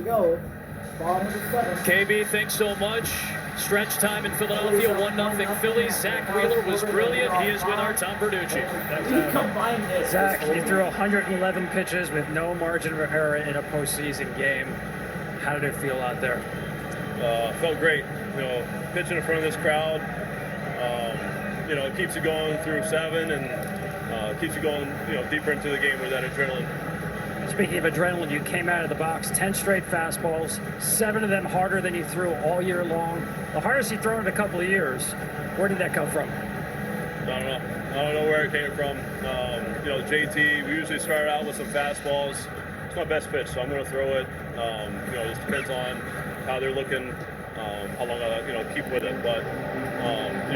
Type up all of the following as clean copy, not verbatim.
we go. Bottom of the seventh. KB, thanks so much. Stretch time in Philadelphia, 1-0 Phillies. Zach Wheeler was brilliant. He is with our Tom Verducci. Zach, you threw 111 pitches with no margin of error in a postseason game. How did it feel out there? Felt great. Pitching in front of this crowd, it keeps you going through 7 and keeps you going, deeper into the game with that adrenaline. Speaking of adrenaline, you came out of the box 10 straight fastballs, 7 of them harder than you threw all year long. The hardest you've thrown in a couple of years. Where did that come from? I don't know. I don't know where it came from. JT, we usually start out with some fastballs. It's my best pitch, so I'm going to throw it. It just depends on how they're looking, how long I keep with it. But,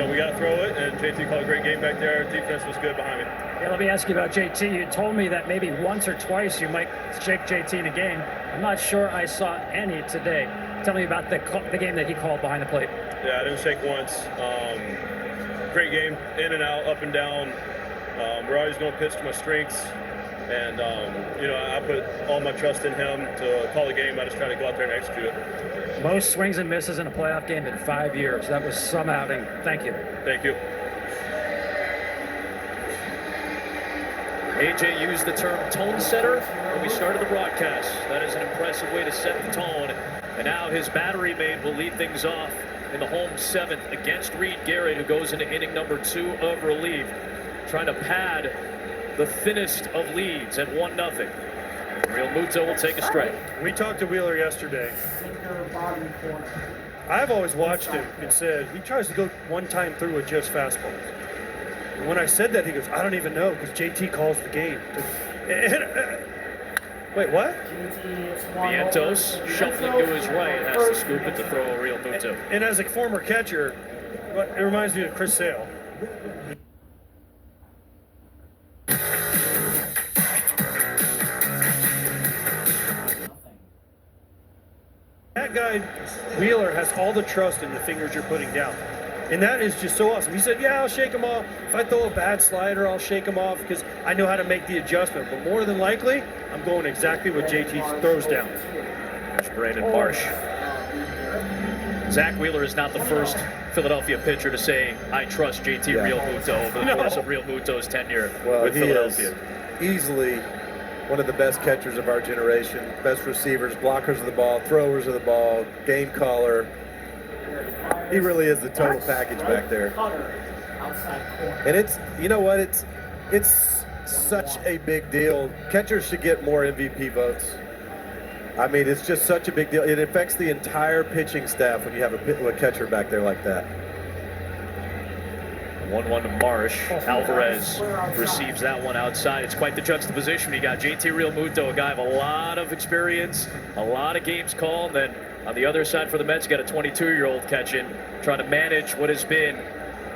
we got to throw it, and JT called a great game back there. Defense was good behind me. Yeah, let me ask you about JT. You told me that maybe once or twice you might shake JT in a game. I'm not sure I saw any today. Tell me about the game that he called behind the plate. Yeah, I didn't shake once. Great game, in and out, up and down. We're always going to pitch to my strengths. And, I put all my trust in him to call the game. I just try to go out there and execute it. Most swings and misses in a playoff game in 5 years. That was some outing. Thank you. Thank you. AJ used the term tone setter when we started the broadcast. That is an impressive way to set the tone. And now his battery mate will lead things off in the home 7th against Reed Garrett, who goes into inning number 2 of relief, trying to pad the thinnest of leads at 1-0. Real Muto will take a strike. We talked to Wheeler yesterday. I've always watched him and said he tries to go one time through with just fastballs. And when I said that, he goes, I don't even know because JT calls the game. Wait, what? Vientos shuffling to his right, has to scoop it to throw a Real Muto. And as a former catcher, it reminds me of Chris Sale. That guy, Wheeler, has all the trust in the fingers you're putting down. And that is just so awesome. He said, yeah, I'll shake him off. If I throw a bad slider, I'll shake him off because I know how to make the adjustment. But more than likely, I'm going exactly what JT throws down. There's Brandon Marsh. Zach Wheeler is not the first Philadelphia pitcher to say, I trust JT Real Muto over the course of Real Muto's tenure with Philadelphia. Easily one of the best catchers of our generation, best receivers, blockers of the ball, throwers of the ball, game caller. He really is the total package back there. And it's, you know what, it's such a big deal. Catchers should get more MVP votes. I mean, it's just such a big deal. It affects the entire pitching staff when you have a catcher back there like that. 1-1 to Marsh. Alvarez receives that one outside. It's quite the juxtaposition. You got JT Real Muto, a guy of a lot of experience, a lot of games called. Then on the other side for the Mets, you got a 22-year-old catching, trying to manage what has been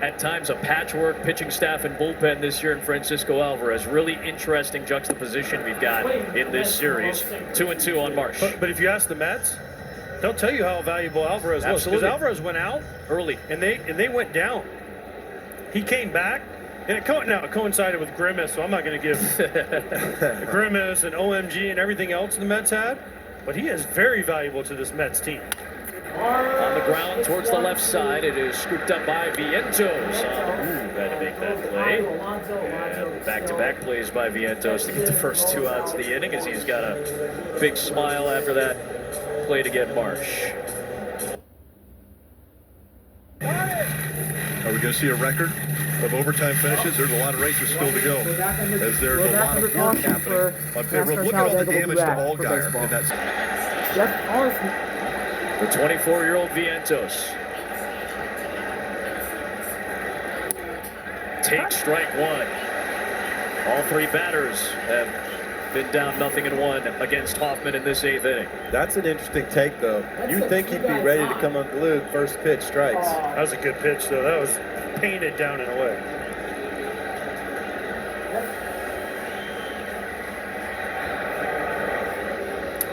at times a patchwork pitching staff and bullpen this year in Francisco Alvarez. Really interesting juxtaposition we've got in this series. 2-2 on Marsh. But if you ask the Mets, they'll tell you how valuable Alvarez was. Because Alvarez went out early, and they went down. He came back, and it coincided with Grimace, so I'm not going to give Grimace and OMG and everything else the Mets had, but he is very valuable to this Mets team. On the ground towards the left side, it is scooped up by Vientos. Got to make that play. And back-to-back plays by Vientos to get the first 2 outs of the inning, as he's got a big smile after that play to get Marsh. Are we going to see a record of overtime finishes? There's a lot of races still to go, as there's a lot of work happening on payroll. Look at all the damage to Allgaier in that. The 24-year-old Vientos takes strike 1. All 3 batters have been down 0-1 against Hoffman in this 8th inning. That's an interesting take, though. You'd think he'd be ready to come unglued first pitch strikes. That was a good pitch, though. That was painted down and away.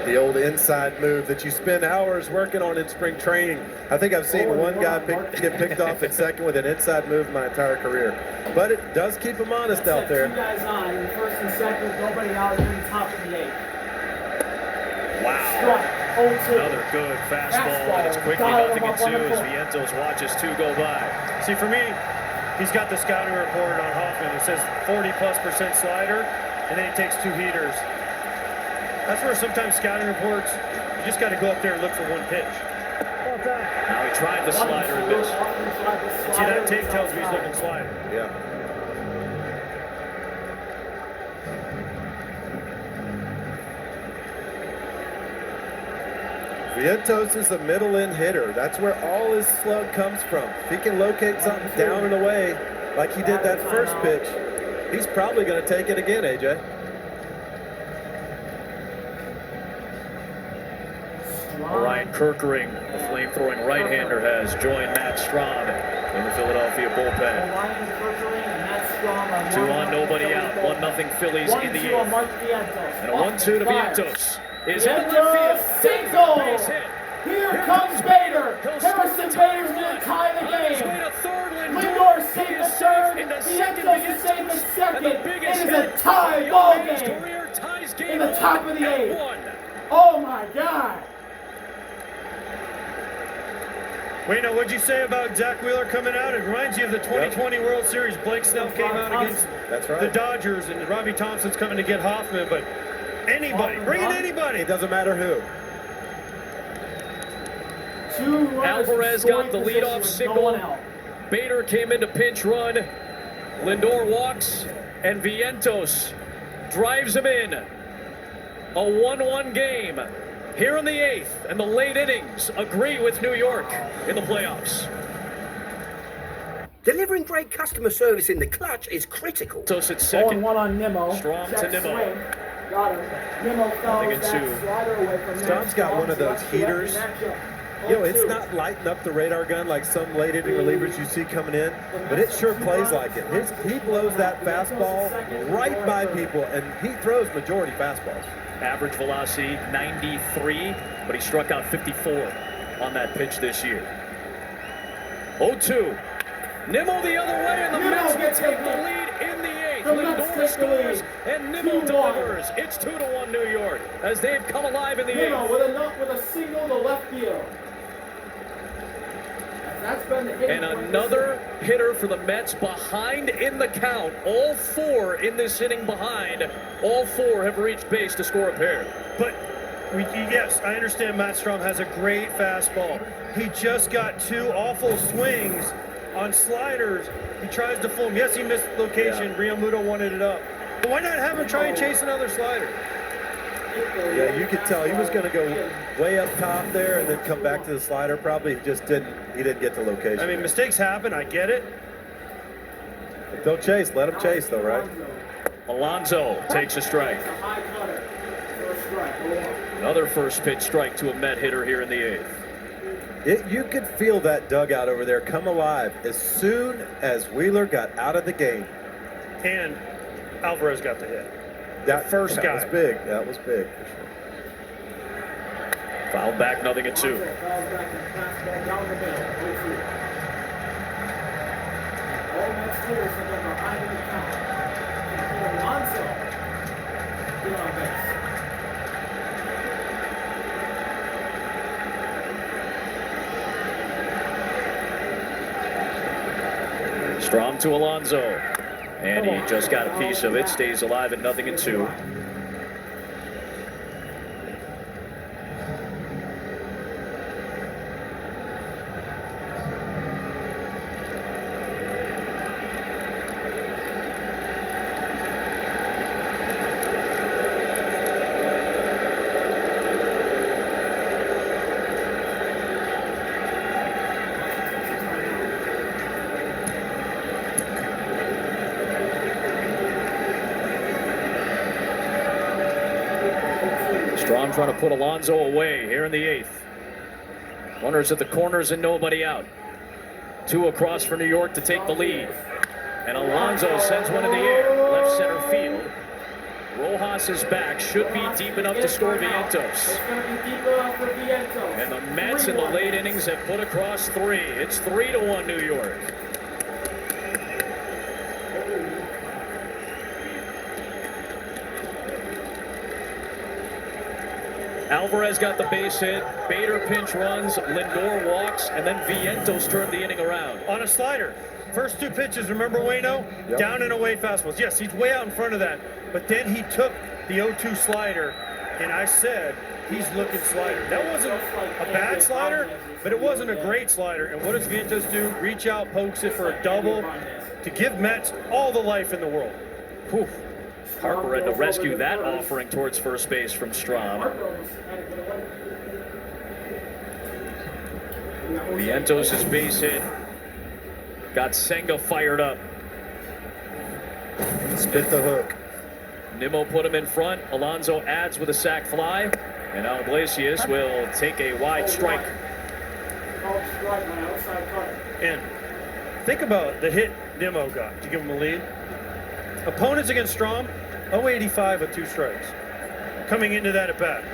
The old inside move that you spend hours working on in spring training. I think I've seen one guy get picked off at second with an inside move my entire career. But it does keep him honest out there. 2 guys on, in the first and second, nobody out in the top of the 8th. Wow. Another good fastball, and it's quickly nothing ensues. Vientos watches two go by. See, for me, he's got the scouting report on Hoffman. It says 40+% slider, and then he takes 2 heaters. That's where sometimes scouting reports, you just got to go up there and look for one pitch. Now he tried the slider and missed. See, that tape tells me he's looking slider. Yeah. Vientos is a middle-in hitter. That's where all his slug comes from. If he can locate something down and away, like he did that first pitch, he's probably going to take it again, AJ. Ryan Kerkering, the flame-throwing right-hander, has joined Matt Strahm in the Philadelphia bullpen. 2 on, nobody out. 1-0 Phillies in the 8th. And a 1-2 to Vientos. Is in left field. Single! Base hit. Here comes Bader. Harrison Bader's going to tie the On his way game. to third, Lindor saved the third. Vientos saved the second. It is a tie ball game Career ties game in the top of the at 8th. 1. Oh my God. Wait, now, what'd you say about Zach Wheeler coming out? It reminds you of the 2020 World Series. Blake Snell came out against That's right. the Dodgers, and Robbie Thompson's coming to get Hoffman, but anybody, bring in anybody. It doesn't matter who. Alvarez got the leadoff signal. Bader came in to pinch run. Lindor walks, and Vientos drives him in. A 1-1 game here in the 8th, and the late innings agree with New York in the playoffs. Delivering great customer service in the clutch is critical. Vientos at second. 0-1 on Nimmo. Strahm to Check Nimmo. swing. Got him. Nimmo fouls Nothing that ensued. slider away from Strahm's got one of those heaters. You know, it's 0-2. not lighting up the radar gun like some late inning relievers you see coming in, but it sure plays like it. He blows that fastball right by people, and he throws majority fastballs. Average velocity 93, but he struck out 54 on that pitch this year. 0-2. Nimmo the other way, and the Nimmo Mets will gets take the the lead. lead in the 8th. The Mets Lindor take the scores, lead. and Nimmo 2-1. delivers. It's 2-1 New York as they've come alive in the 8th. Nimmo with a single to left field. That's been the hitting And point this another hitter for the Mets behind in the count. All 4 in this inning behind. All 4 have reached base to score a pair. But yes, I understand Matt Strahm has a great fastball. He just got 2 awful swings on sliders. He tries to fool him. Yes, he missed location. Real Muto wanted it up. But why not have him try and chase another slider? Yeah, you could tell he was going to go way up top there and then come back to the slider. Probably he just didn't. He didn't get the location. I mean, mistakes happen. I get it. Don't chase. Let him chase, though, right? Alonso takes a strike. It's a high cutter. First strike. 0-1. Another first pitch strike to a Met hitter here in the 8th. You could feel that dugout over there come alive as soon as Wheeler got out of the game. And Alvarez got the hit. That first that guy. was big. That was big. Fouled back, 0-2. Fouls back and fastball down the middle. 0-2. All Mets hitters have been behind in the count. Alonso. Get on base. Strahm to Alonso. And he just got a piece of it. Stays alive at 0-2. Strahm trying to put Alonso away here in the 8th. Runners at the corners and nobody out. 2 across for New York to take the lead. And Alonso sends one in the air, left center field. Rojas is back, should be deep enough to score Vientos. It's going to be deep enough for Vientos. And the Mets in the late innings have put across 3. It's 3-1 New York. Alvarez got the base hit. Bader pinch runs. Lindor walks, and then Vientos turned the inning around. On a slider. First 2 pitches, remember Waino? Yep. Down and away fastballs. Yes, he's way out in front of that. But then he took the 0-2 slider, and I said, he's looking slider. That wasn't a bad slider, but it wasn't a great slider. And what does Vientos do? Reach out, pokes it for a double to give Mets all the life in the world. Whew. Harper had to rescue that offering towards first base from Strom. Vientos' base hit got Senga fired up. Spit the hook. Nimmo put him in front. Alonso adds with a sac fly. And now Iglesias will take a wide strike. And think about the hit Nimmo got to give him a lead. Opponents against Strom, 085 with 2 strikes. Coming into that at bat.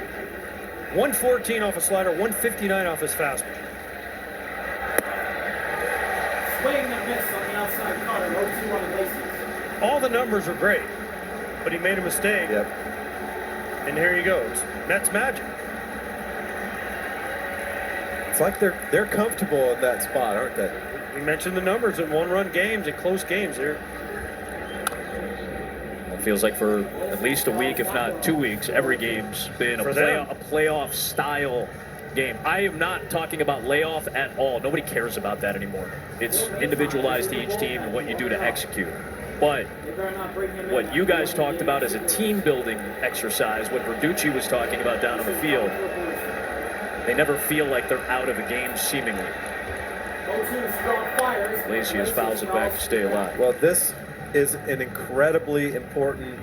114 off a slider, 159 off his fastball. Swing that missed on the outside corner. 0-2 on Iglesias. All the numbers are great, but he made a mistake. Yep. And here he goes. Mets magic. It's like they're comfortable in that spot, aren't they? We mentioned the numbers in 1-run games and close games here. It feels like for at least a week, if not 2 weeks, every game's been a playoff style game. I am not talking about layoff at all. Nobody cares about that anymore. It's individualized to each team and what you do to execute. But what you guys talked about as a team building exercise, what Verducci was talking about down on the field, they never feel like they're out of a game seemingly. Iglesias fouls it back to stay alive. Well, this is an incredibly important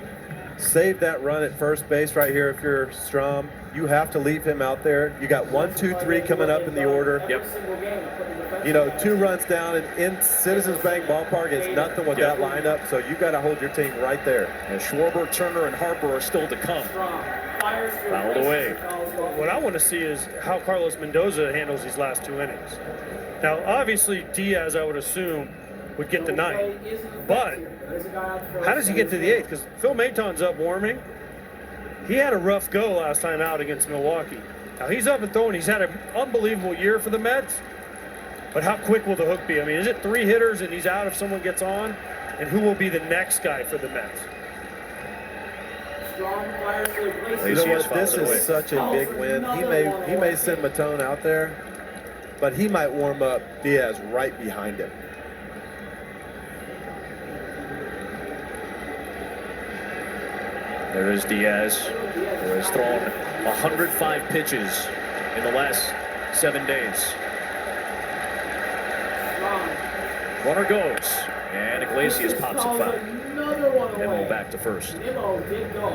save that run at first base right here. If you're Strom, you have to leave him out there. You got 1, 2, 3 coming up in the order. Yep. You know, 2 runs down in Citizens Bank Ballpark is nothing with that lineup, so you got to hold your team right there. And Schwarber, Turner, and Harper are still to come. Fouled away. What I want to see is how Carlos Mendoza handles these last 2 innings. Now, obviously, Diaz, I would assume, would get the 9th. But how does he get to the 8th? Because Phil Maton's up warming. He had a rough go last time out against Milwaukee. Now, he's up and throwing. He's had an unbelievable year for the Mets. But how quick will the hook be? I mean, is it 3 hitters and he's out if someone gets on? And who will be the next guy for the Mets? You know what? This is such a big win. He may send Matone out there, but he might warm up Diaz right behind him. There is Diaz, who has thrown 105 pitches in the last 7 days. Runner goes, and Iglesias pops it foul. Nimmo back to first. Nimmo did go.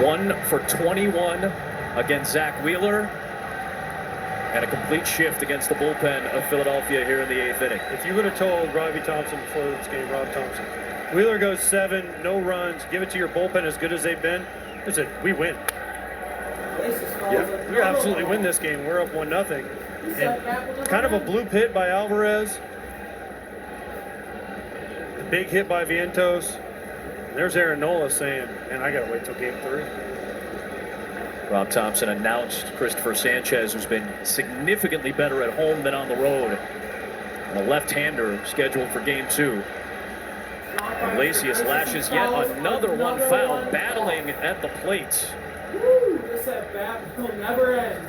One for 21 against Zach Wheeler, and a complete shift against the bullpen of Philadelphia here in the 8th inning. If you would have told Robbie Thompson before this game, Rob Thompson, Wheeler goes 7, no runs, give it to your bullpen as good as they've been, I said, we win. Yeah, we absolutely win this game. We're up 1-0. And kind of a bloop hit by Alvarez. The big hit by Vientos. And there's Aaron Nola saying, man, I got to wait till game 3. Rob Thompson announced Christopher Sanchez, who's been significantly better at home than on the road, and a left-hander scheduled for game 2. Iglesias lashes yet another one foul, battling at the plate. Woo! This at bat will never end.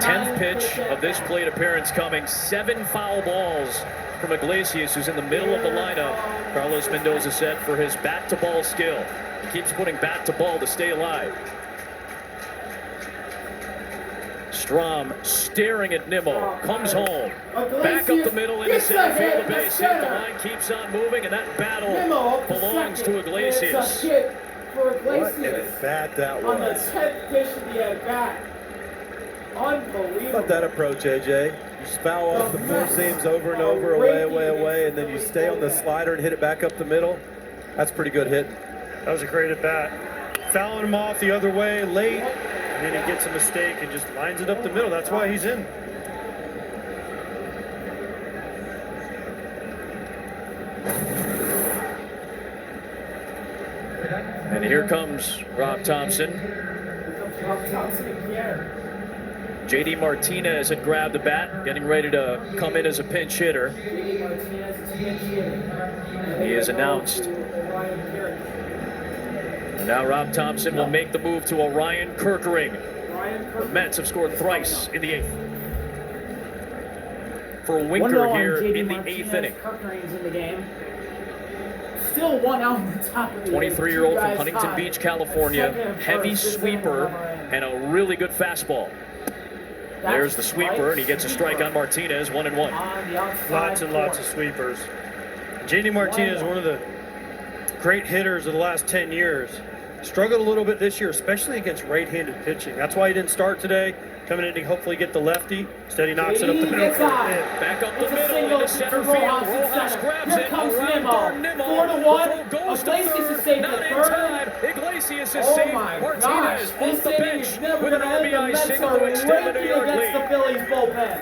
10th pitch of this plate appearance coming. 7 foul balls from Iglesias, who's in the middle of the lineup. Carlos Mendoza set for his bat-to-ball skill. He keeps putting bat-to-ball to stay alive. Strom staring at Nimmo, comes home, back up the middle into center field, the base hit, the line keeps on moving, and that battle belongs to Iglesias. What an at-bat that On the was. 10th pitch of the at-bat. How Unbelievable. about that approach, AJ? You just foul off the 4 seams over and over, away, and then you stay on the slider and hit it back up the middle. That's pretty good hitting. That was a great at-bat. Fouling him off the other way late, and then he gets a mistake and just lines it up the middle. That's why he's in. And here comes Rob Thompson. Rob Thompson again. JD Martinez had grabbed the bat, getting ready to come in as a pinch hitter. JD Martinez is pinch hitting. He is announced. And now Rob Thompson will make the move to Orion Kirkering. The Mets have scored thrice in the 8th. For Winker here in the 8th inning. Kirkering's in the game. Still 1 out on the top of the 23-year-old from Huntington Beach, California. Heavy sweeper and a really good fastball. There's the sweeper, and he gets a strike on Martinez, 1-1. Lots and lots of sweepers. JD Martinez, one of the great hitters of the last 10 years. Struggled a little bit this year, especially against right-handed pitching. That's why he didn't start today. Coming in to hopefully get the lefty. Instead, he knocks it up the middle for a hit. Back up the middle into center field. Rojas grabs it. Around Nimmo. 4-1. The throw goes to Iglesias is third. safe Not at in third. time. Iglesias is Oh safe. my Martinez gosh, off this the inning bench is never with an gonna end. The RBI Mets single are to extend the New raking York against the lead. Phillies bullpen.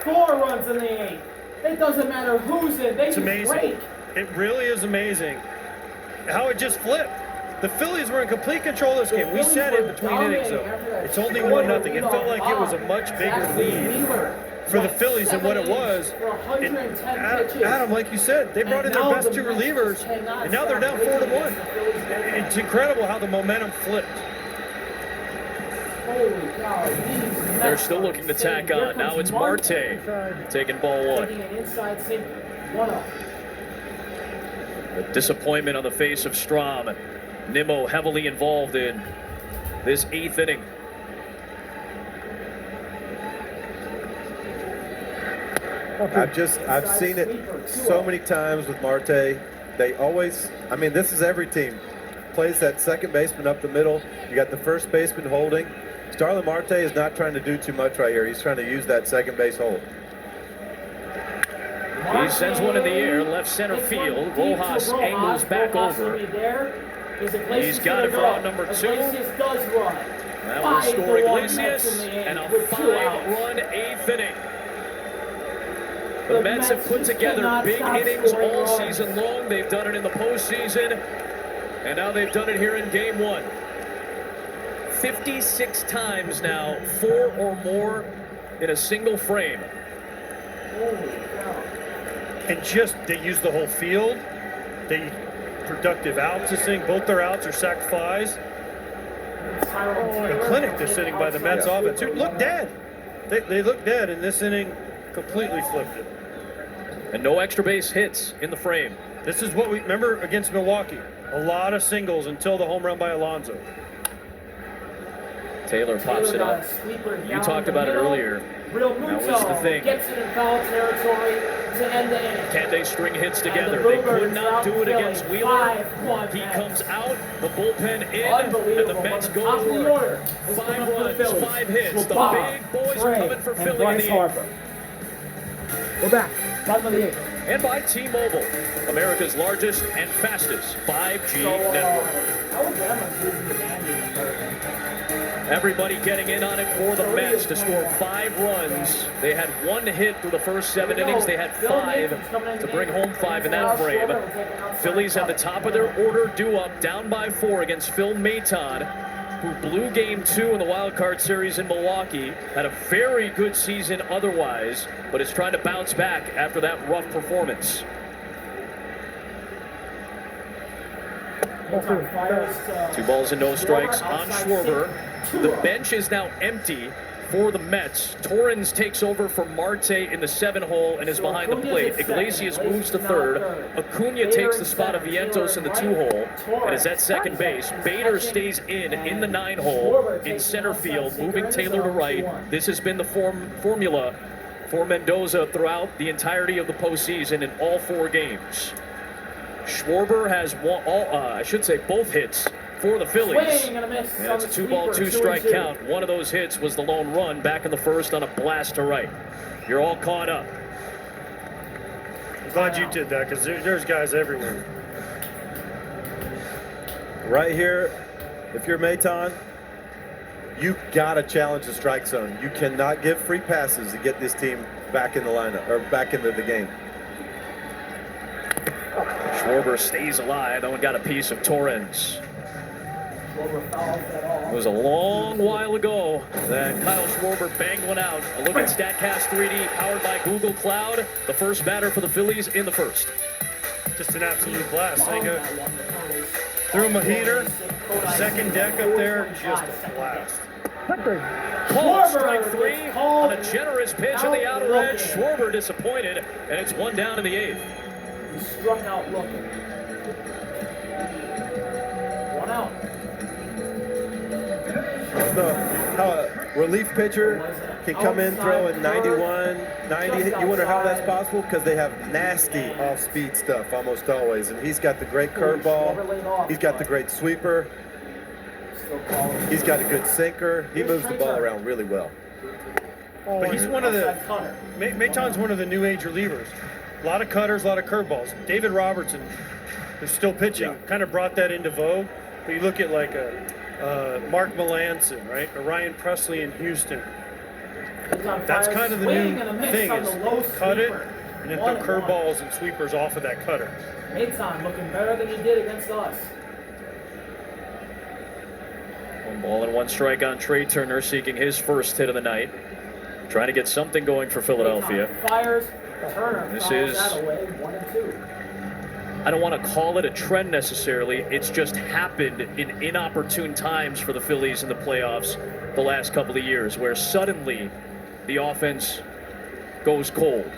4 runs in the 8th. It doesn't matter who's in. They It's just amazing. break. It really is amazing how it just flipped. The Phillies were in complete control of this game. We said it between innings, though. It's only 1-0. It felt like it was a much bigger lead for the Phillies than what it was. And Adam, like you said, they brought in their best 2 relievers, and now they're down 4-1. It's incredible how the momentum flipped. Holy cow. They're still looking to tack on. Now it's Marte taking ball 1. Taking an inside single. 1-0. The disappointment on the face of Strom. Nimmo heavily involved in this 8th inning. I've seen it so many times with Marte. They always, I mean, this is every team. Plays that second baseman up the middle. You got the first baseman holding. Starlin Marte is not trying to do too much right here. He's trying to use that second base hold. He sends one in the air, left center field. Rojas angles back over. He's got it for out number 2. That will score Iglesias and a 5-run 8th inning. The Mets have put together big innings all season long. They've done it in the postseason, and now they've done it here in Game 1. 56 times now, 4 or more in a single frame. And just, they use the whole field. They productive outs this inning. Both their outs are sac flies. The clinic this inning by the Mets offense. Look dead. They look dead, and this inning completely flipped it. And no extra base hits in the frame. This is what we remember against Milwaukee. A lot of singles until the home run by Alonso. Taylor pops it up. You talked about it earlier. That was the thing. Gets it in foul territory to end the inning. Can they string hits together? They could not do it against Wheeler. He comes out, the bullpen in, and the Mets go to work. 5 runs, 5 hits. The big boys are coming for Philly in the 8th. We're back. Bottom of the 8th. And by T-Mobile, America's largest and fastest 5G network. Alabama's losing the Andy. Everybody getting in on it for the Mets to score 5 runs. They had 1 hit through the first 7 innings. They had 5 to bring home 5 in that frame. Phillies at the top of their order, due up, down by 4 against Phil Maton, who blew Game 2 in the wild card series in Milwaukee. Had a very good season otherwise, but is trying to bounce back after that rough performance. 2 balls and no strikes on Schwarber. The bench is now empty for the Mets. Torrens takes over for Marte in the 7-hole and is behind the plate. Iglesias moves to third. Acuna takes the spot of Vientos in the 2-hole and is at second base. Bader stays in the 9-hole in center field, moving Taylor to right. This has been the formula for Mendoza throughout the entirety of the postseason in all 4 games. Schwarber has both hits for the Phillies. And it's a 2-ball, 2-strike count. One of those hits was the lone run back in the first on a blast to right. You're all caught up. I'm glad you did that because there's guys everywhere. Right here, if you're Maton, you gotta challenge the strike zone. You cannot give free passes to get this team back in the lineup or back into the game. Schwarber stays alive. That one got a piece of Torrens. Schwarber fouls that off. It was a long while ago that Kyle Schwarber banged one out. A look at StatCast 3D, powered by Google Cloud. The first batter for the Phillies in the first. Just an absolute blast. Senga threw him a heater. Second deck up there, just a blast. Call strike three on a generous pitch on the outer edge. Schwarber disappointed, and it's one down in the eighth. He struck out looking. One out. How a relief pitcher can come in throwing 91, 90. You wonder how that's possible? Because they have nasty off-speed stuff almost always. And he's got the great curveball. He's got the great sweeper. He's got a good sinker. He moves the ball around really well. But he's one of the, Maton's one of the new age relievers. A lot of cutters, a lot of curveballs. David Robertson, who's still pitching, kind of brought that into vogue. But you look at like a Mark Melanson, right? A Ryan Presley in Houston. That's kind of the new thing is cut it and then throw curveballs and sweepers off of that cutter. Maton looking better than he did against us. 1 ball and 1 strike on Trey Turner, seeking his first hit of the night. Trying to get something going for Philadelphia. Fires Turner. This is, that away, 1 and 2. I don't want to call it a trend necessarily. It's just happened in inopportune times for the Phillies in the playoffs the last couple of years, where suddenly the offense goes cold.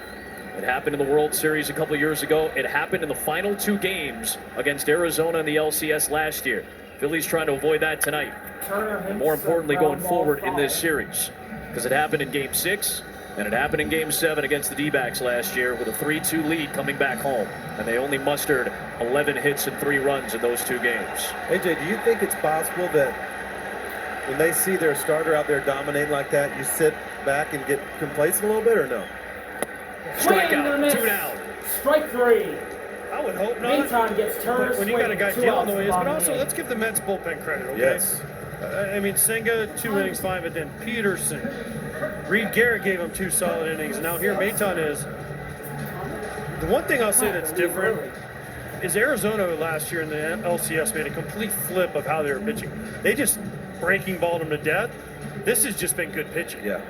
It happened in the World Series a couple of years ago. It happened in the final 2 games against Arizona in the LCS last year. Phillies trying to avoid that tonight. And more importantly, going forward in this series. Because it happened in Game 6, and it happened in Game 7 against the D-backs last year with a 3-2 lead coming back home. And they only mustered 11 hits and 3 runs in those 2 games. AJ, do you think it's possible that when they see their starter out there dominating like that, you sit back and get complacent a little bit, or no? Strikeout, 2 down. Strike 3. I would hope not. Meantime gets Turner When you got a guy swinging, 2 dealing the outs way he is, but on also the let's give the Mets bullpen credit, okay? Yes. I mean, Senga, 2 innings, 5, but then Peterson. Reed Garrett gave him 2 solid innings. Now here Maton is. The one thing I'll say that's different is Arizona last year in the LCS made a complete flip of how they were pitching. They just breaking balled them to death. This has just been good pitching. Yeah.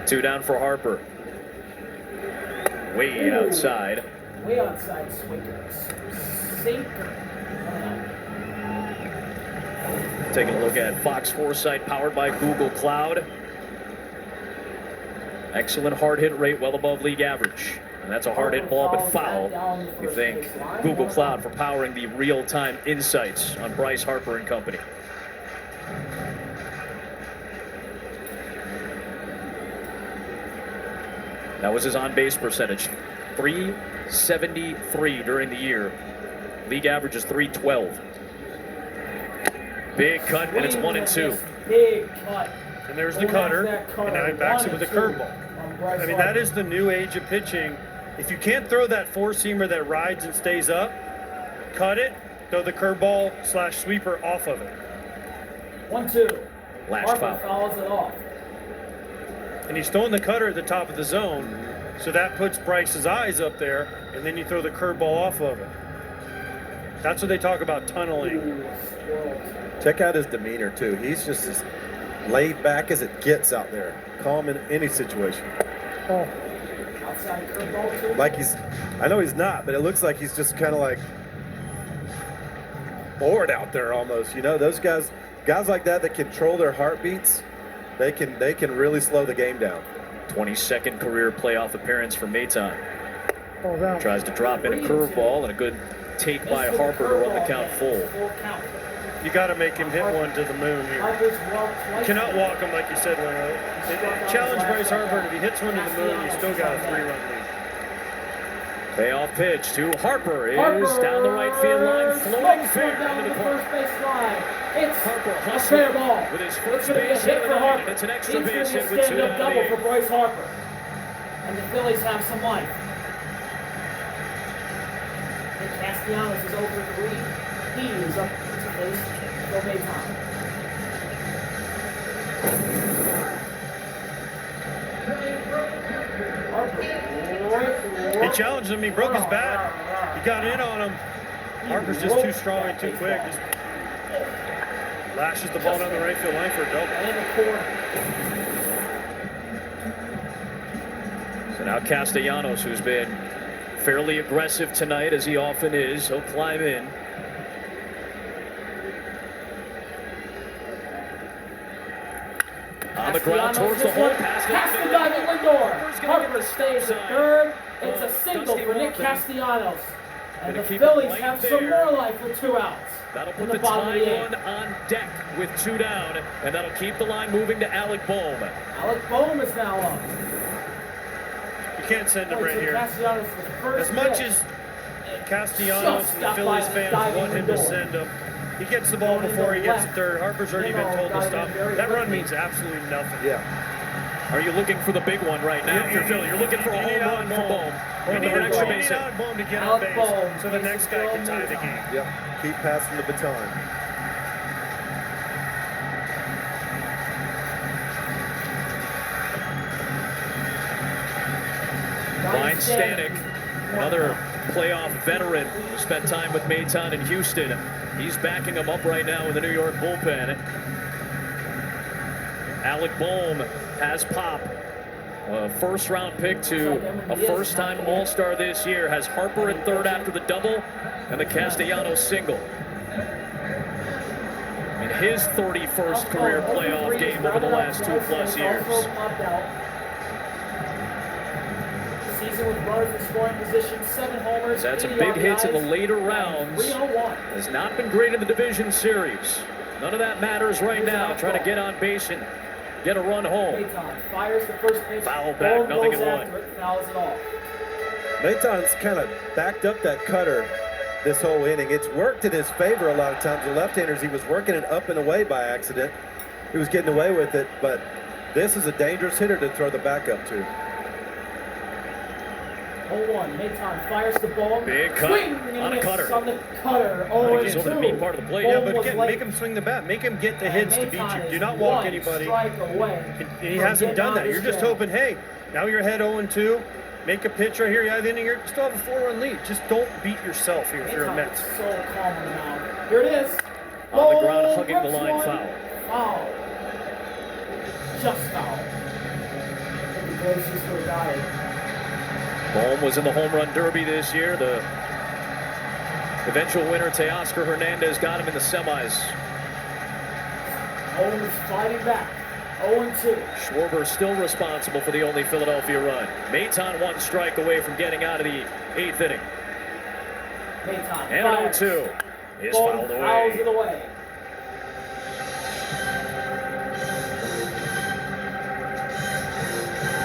Two down for Harper. Way outside. Way outside swingers. Sinker. Taking a look at Fox Foresight, powered by Google Cloud. Excellent hard hit rate, well above league average. And that's a hard hit ball, but foul. We thank Google Cloud for powering the real-time insights on Bryce Harper and company. That was his on-base percentage, 373 during the year. League average is 312. Big cut, and it's 1 and 2. Big cut. And there's the cutter, and now he backs it with a curveball. I mean, that is the new age of pitching. If you can't throw that 4-seamer that rides and stays up, cut it, throw the curveball / sweeper off of it. 1-2. Last foul. Fouls it off. And he's throwing the cutter at the top of the zone, so that puts Bryce's eyes up there, and then you throw the curveball off of it. That's what they talk about tunneling. Check out his demeanor, too. He's just as laid back as it gets out there. Calm in any situation. Outside curveball too. Like he's, I know he's not, but it looks like he's just kind of like bored out there almost. You know, those guys like that control their heartbeats, they can really slow the game down. 22nd career playoff appearance for Maton. Tries to drop in a curveball, and a good take by Harper to run the count full. You got to make him hit one to the moon here. You cannot walk him like you said. Challenge Bryce Harper, and if he hits one to the moon, you still got a 3-run lead. Payoff pitch to Harper is down the right field line, floating fair into the corner. First base line. It's Harper a hustling fair ball. with his first It's base hit hit for of the night. Harper. It's an extra It's base gonna hit be with a 2 stand-up down. double for Bryce Harper. And the Phillies have some life. And Castellanos is over the lead. He is up to base for Maton. challenged him. He broke his bat. He got in on him. Harper's just too strong and too quick. Just lashes the ball down the right field line for a double. So now Castellanos, who's been fairly aggressive tonight, as he often is, he'll climb in. On the ground towards the hole, Past the diving Lindor. Harper stays at third. It's a single for Nick Castellanos. And the Phillies have some more life with 2 outs. That'll put the tying run on deck with 2 down, and that'll keep the line moving to Alec Bohm. Alec Bohm is now up. You can't send him right here. Castellanos for the first As much pitch. as Castellanos and the Phillies fans want him to send him, he gets the ball before he gets to third. Harper's already been told to stop. That run means absolutely nothing. Yeah. Are you looking for the big one right now? You're looking for a home run for Bohm. You need an extra base hit. Bohm to get on base so the next guy can tie the game. Yep. Keep passing the baton. Ryan Stanek, another playoff veteran who spent time with Maton in Houston. He's backing him up right now in the New York bullpen. Alec Bohm has pop. A first-round pick to a first-time All-Star this year. Has Harper at third after the double and the Castellanos single. In his 31st career playoff game over the last 2+ years. Season with runners in scoring position, 7 homers. That's a big hits in the later rounds. 301. Has not been great in the division series. None of that matters right now. Trying to get on base and get a run home. Maton fires the first pitch. Foul back, nothing in one. Fouls it off. Maton's kind of backed up that cutter this whole inning. It's worked in his favor a lot of times. The left-handers, he was working it up and away by accident. He was getting away with it, but this is a dangerous hitter to throw the backup to. 0-1. Maton fires the ball. Big cut Swing on a cutter. On the cutter. I think he's over the meat part of the plate. Yeah, Bohm but was again, late. make him swing the bat. Make him get the hits to beat Maton you. Do is not walk 1 anybody. strike away And he from hasn't getting done out that. of You're this just jam. hoping, hey, now you're ahead 0-2. Make a pitch right here. Yeah, the inning, you still have a 4-run lead. Just don't beat yourself here if you're a Maton Mets. is so calm now. Here it is. On the ground, Bohm hugging the rips line, one. foul. Foul. Just foul. The Gracies for the guy. Bohm was in the home run derby this year. The eventual winner, Teoscar Hernandez, got him in the semis. Bohm is fighting back. 0-2. Schwarber still responsible for the only Philadelphia run. Maton 1 strike away from getting out of the 8th inning. Maton And fires. 0-2 is Bohm fouled fouls it away. away.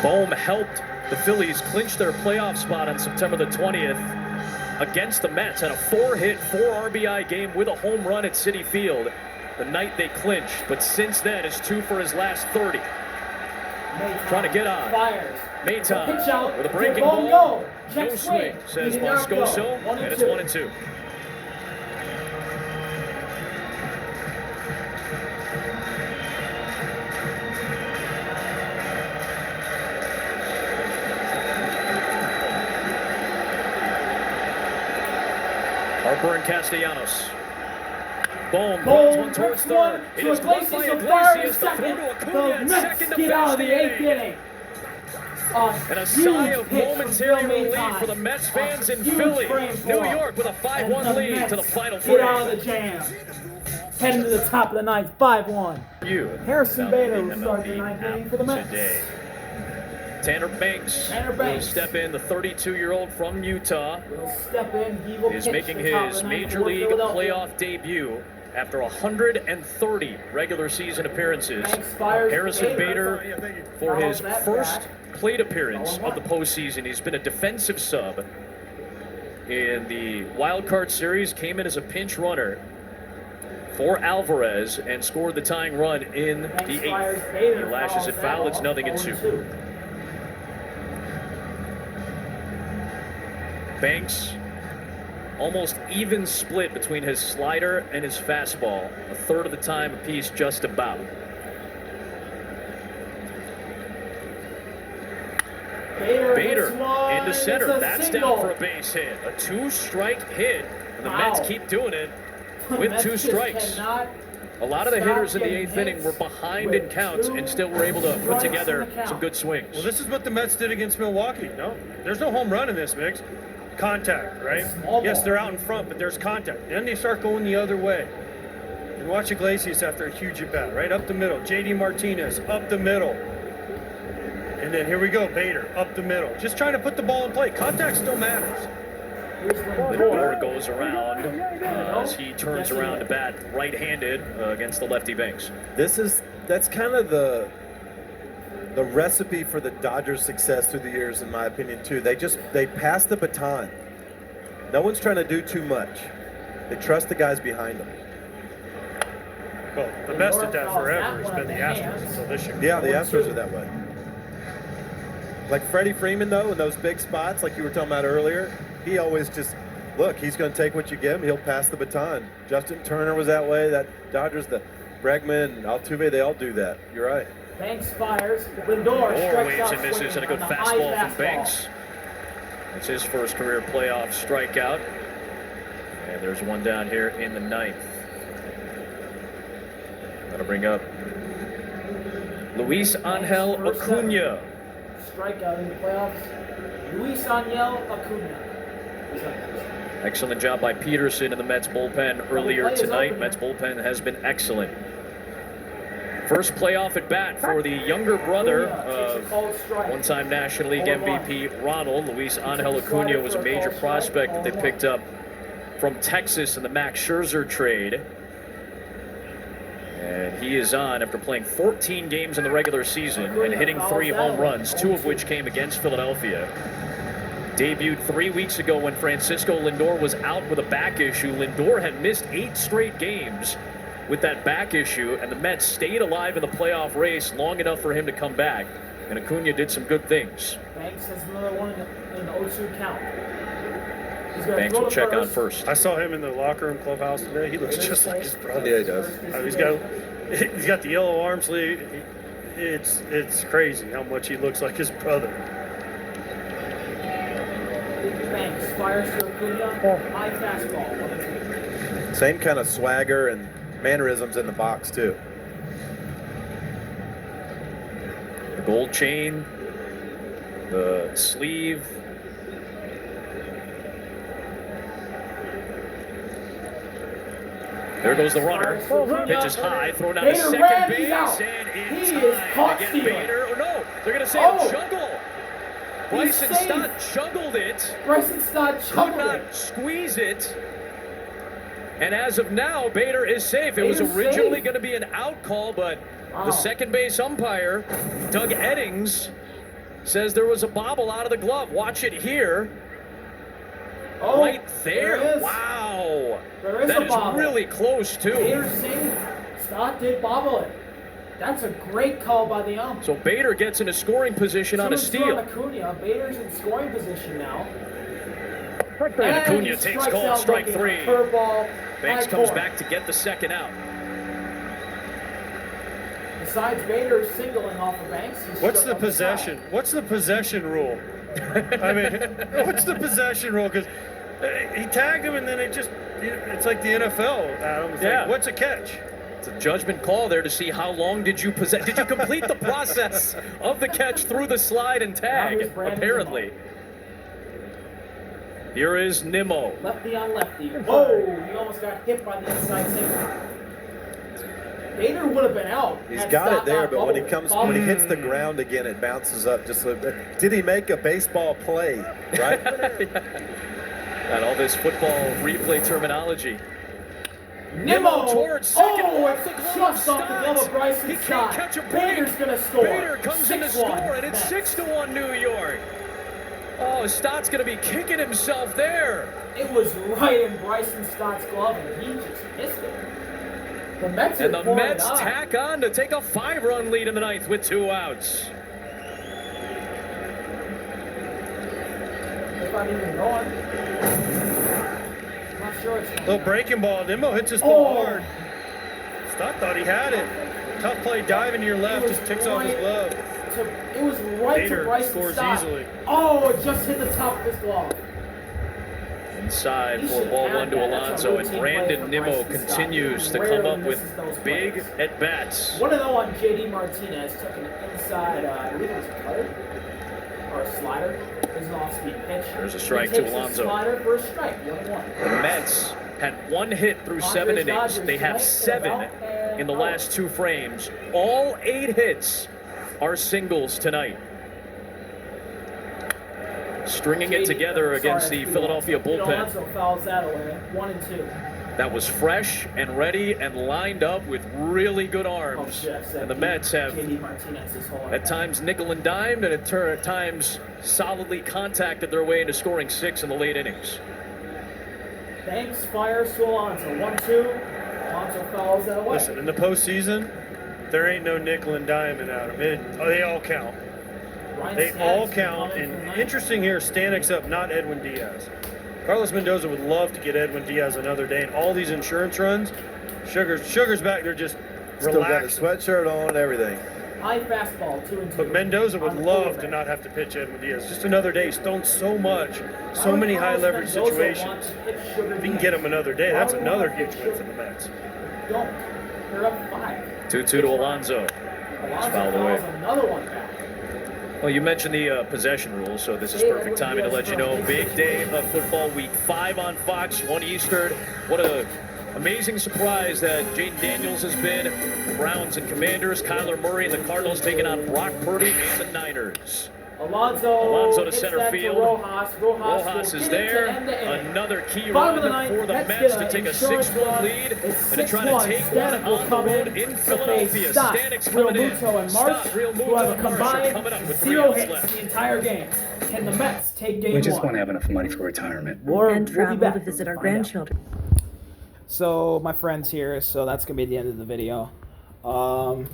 Bohm helped the Phillies clinch their playoff spot on September the 20th against the Mets. Had a 4-hit, 4 RBI game with a home run at Citi Field the night they clinched. But since then, it's 2 for his last 30. Maton Trying to get on. Fires. Maton Pitch out. with a breaking Bohm ball. go. Check No swing, says He did not go. Moscoso, 1 and it's 2. 1-2. Harper and Castellanos. Bohm runs one towards third. It is blocked by Iglesias. The throw to Acuna and second to Get out of the finish 8th inning. And a sigh of momentary relief for the Mets fans in Philly. New York with a 5-1 lead to the final 3. Get out of the jam. Heading to the top of the ninth, 5-1. Harrison Bader will start the ninth inning for the Mets. Today. Tanner Banks will step in, the 32-year-old from Utah. Will step in. He will Is pitch making the top of his the ninth Major for League Philadelphia. playoff debut after 130 regular season appearances. Banks fires Harrison Bader. Bader, for his first plate appearance of the postseason, he's been a defensive sub. In the wild card series, came in as a pinch runner for Alvarez and scored the tying run in the 8th. He lashes it foul, it's 0-2. Banks, almost even split between his slider and his fastball, a third of the time apiece, just about. Bader in to center. It's a That's single. down for a base hit. A 2-strike hit. And the Wow. Mets keep doing it The with Mets 2 just strikes. cannot A lot of the stop hitters in the getting 8th inning hits were behind with in counts 2 and still were able to put strikes together in the count. some good swings. Well, this is what the Mets did against Milwaukee. No, there's no home run in this mix. Contact, right? Small Yes, ball. they're out in front, but there's contact. Then they start going the other way. And watch Iglesias after a huge at bat, right up the middle. JD Martinez up the middle. And then here we go, Bader up the middle. Just trying to put the ball in play. Contact still matters. Here's Lindor goes around as he turns around to bat right-handed against the lefty Banks. That's kind of the recipe for the Dodgers' success through the years, in my opinion, too. They pass the baton. No one's trying to do too much. They trust the guys behind them. Well, the best at that forever has been the Astros until this year. Yeah, the Astros are that way. Like Freddie Freeman, though, in those big spots, like you were talking about earlier, he always just, look, he's going to take what you give him. He'll pass the baton. Justin Turner was that way. That Dodgers, the Bregman, Altuve, they all do that. You're right. Banks fires. Lindor Moore strikes waves out and misses and a good swinging on the high fastball from fastball. Banks. It's his first career playoff strikeout. And there's one down here in the 9th. That'll bring up Luis Angel Acuna. Strikeout in the playoffs. Luis Angel Acuna. Excellent job by Peterson in the Mets bullpen earlier tonight. Mets bullpen has been excellent. First playoff at bat for the younger brother of one-time National League MVP Ronald. Luis Angel Acuna was a major prospect that they picked up from Texas in the Max Scherzer trade. And he is on after playing 14 games in the regular season and hitting 3 home runs, 2 of which came against Philadelphia. Debuted 3 weeks ago when Francisco Lindor was out with a back issue. Lindor had missed 8 straight games with that back issue, and the Mets stayed alive in the playoff race long enough for him to come back. And Acuna did some good things. Banks has another one in the 0-2 count. Banks will check on first. I saw him in the locker room clubhouse today. He looks just like his brother. Yeah, he does. He's got the yellow arm sleeve. It's crazy how much he looks like his brother. Banks fires to Acuna. High fastball. Same kind of swagger and mannerisms in the box, too. The gold chain, the sleeve. There goes the runner. Pitch is high, thrown down to Bader second ran, base, he's out. and He it's is time caught to get stealing. Bader. Oh no, they're going to say Oh. a juggle. Bryson safe. Stott juggled it, Bryson Stott could juggled not it. squeeze it. And as of now, Bader is safe. It was Bader's originally safe. going to be an out call, but Wow. the second base umpire, Doug Eddings, says there was a bobble out of the glove. Watch it here. Oh, Right there. it is. Wow. There is That a is bobble. really close, too. Bader's safe. Stott did bobble it. That's a great call by the ump. So Bader gets in a scoring position on a steal. Acuna. Bader's in scoring position now. And Acuna he takes strikes call, out strike looking. 3. Curveball. Banks high comes court. back to get the second out. Besides Bader singling off of Banks, he's What's struck the out side. possession? What's the possession rule? I mean, what's the possession rule? Because he tagged him, and then it's like the NFL, Adam. It's Yeah. like, what's a catch? It's a judgment call there to see how long did you possess. Did you complete the process of the catch through the slide and tag? here's Brandon Apparently. Here is Nimmo. Lefty on lefty. Whoa, he almost got hit by the inside single. Bader would have been out. He's had got Stott it there, not but when he hits the bobbled. ground again, it bounces up just a little bit. Did he make a baseball play, right? And all this football replay terminology. Nimmo towards second. Oh, Off it's the glove just off the glove of Bryson He can't Stott. catch a break. Bader's gonna score. Bader comes in to 6-1 score, and it's Mets. 6-1 New York. Oh, Stott's going to be kicking himself there. It was right in Bryson Stott's glove, and he just missed it. The Mets And are the Mets 4-9. tack on to take a 5-run lead in the 9th with 2 outs. If I'm even going. I'm not sure it's Little breaking ball. Nimmo hits his ball Oh. hard. Stott thought he had it. Tough play, dive into your left, It was just ticks off his right glove. It was right Bader to Bryson scores Stott. easily. Oh, it just hit the top of his glove. Inside He for should ball have one to that. That's a Alonso, and routine Brandon play for Nimmo Bryson continues Stott. to Rarely come up with misses those big plays. at-bats. One of them on JD Martinez took an inside, I believe it was a cutter or a slider. It was an off-speed pitch. There's a strike He to takes the Alonso. Slider for a strike, 1-1. The Mets had one hit through 7 innings. They have 7 in the last 2 frames. All 8 hits are singles tonight. Stringing it together against the Philadelphia bullpen. Alonso fouls that away, 1-2. That was fresh and ready and lined up with really good arms. And the Mets have JD Martinez's whole at times nickel and dimed and at times solidly contacted their way into scoring 6 in the late innings. Banks fires to Alonso, 1-2. Alonso fouls that away. Listen, in the postseason, there ain't no nickel and diamond out of it. They all count. Ryan They Stanton's all been count. coming from And ninth. interesting here, Stanek's up, not Edwin Diaz. Carlos Mendoza would love to get Edwin Diaz another day. And all these insurance runs, Sugar's back there just Still got a relaxing. sweatshirt on, everything. High fastball, 2-2. But Mendoza would On the love quarterback. to not have to pitch Edwin Diaz. Just another day. He's thrown so much, so many high leverage situations. If he can get him another day, that's another huge win for the Mets. Don't. They're up 5. 2-2 to Alonso. Alonso fouled away. fouls another one back. Well, you mentioned the possession rule, so this is perfect timing to let you know. Big day of football, week 5 on Fox, 1 Eastern. What a amazing surprise that Jaden Daniels has been. The Browns and Commanders, Kyler Murray and the Cardinals taking on Brock Purdy and the Niners. Alonso to hits center that to field. Rojas. Rojas will is get it to there. end the inning. Another key Bottom of the run ninth, for the Mets Mets get to an take a insurance 6-1 run. lead It's and to try to 6-1. take one Stanek will on the come road in in to Philadelphia. face Stott, Stanek's Real coming in. Muto and Marsh, Stott, Real who have Muto a and Marsh are combined coming up with 3 0 outs hits left. the entire game. Can the Mets take game We just 1? won't have enough money for retirement. And We'll be travel back to visit our find out. grandchildren. So my friend's here, so that's gonna be the end of the video. I'm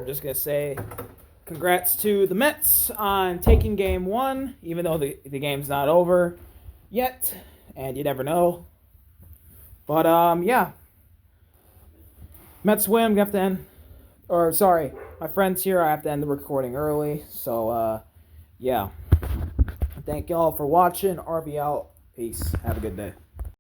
just gonna say congrats to the Mets on taking game 1, even though the game's not over yet, and you never know. But yeah, Mets win. We have to end, or sorry, my friend's here. I have to end the recording early. So yeah, thank y'all for watching. RV out. Peace. Have a good day.